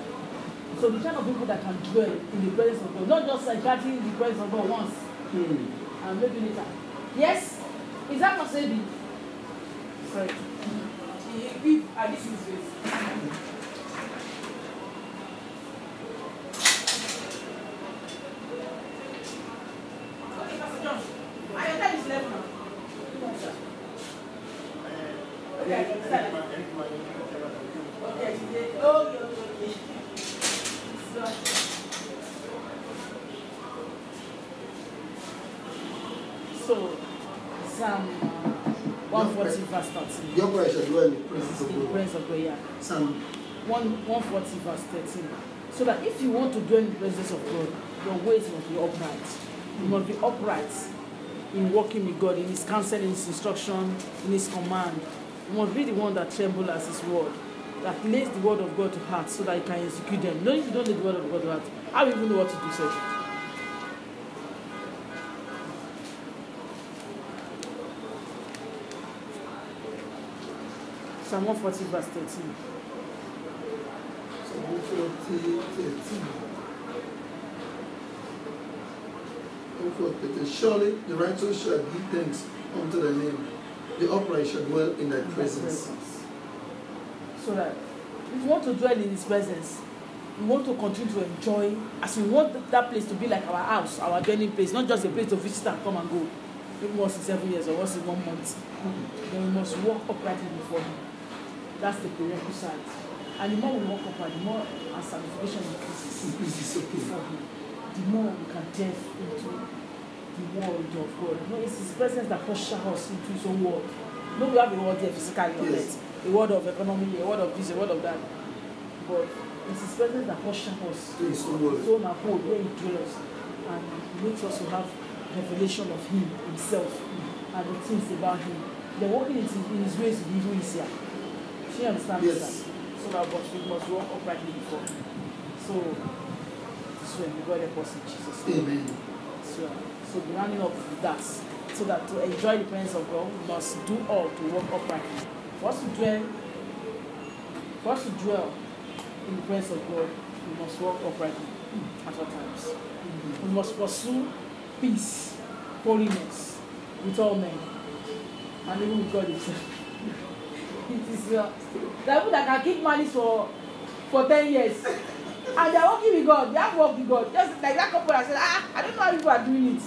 So the kind of people that can dwell in the presence of God, not just like gathering in the presence of God once and maybe later. Yes? Is that not saying? Sorry. This is this. So, Psalm 140 verse 13. Your prayer shall dwell in the presence of In the God. presence of God, yeah. Psalm 140 verse 13. So that if you want to dwell in the presence of God, your ways must be upright. You must be upright in walking with God, in His counsel, in His instruction, in His command. You must be the one that trembles as His word, that lays the word of God to heart so that you can execute them. No, if you don't lay the word of God to heart, how do you even know what to do, sir? Psalm 140 verse 13. Psalm 140, 13. Surely the righteous shall give thanks unto thy name. The upright shall dwell in thy presence. So that if you want to dwell in his presence, we want to continue to enjoy, as we want that place to be like our house, our dwelling place, not just a place to visit and come and go. Maybe once in 7 years or once in 1 month. Then we must walk uprightly before him. That's the prerequisite. And the more we walk upright, the more our sanctification increases before him. The more we can delve into the word of God. You know, it's his presence that pushes us into his own word. No, we have a word here physically, yes. A word of economy, a word of this, a word of that. But it's his presence that pushes us to his own abode, where he dwells. And he makes us to have revelation of him himself and the things about him. They're walking in his ways to be even easier. She understands that. So that we must walk uprightly before him. So this way, God help us in Jesus' name. Amen. So be running up with that. So that to enjoy the presence of God, we must do all to walk uprightly. For us to dwell in the presence of God, we must walk uprightly at all times. We must pursue peace, holiness with all men, and even with God himself. It is the people that can keep malice for 10 years, and they are working with God. They have worked with God. Just like that couple that said, I don't know how people are doing it.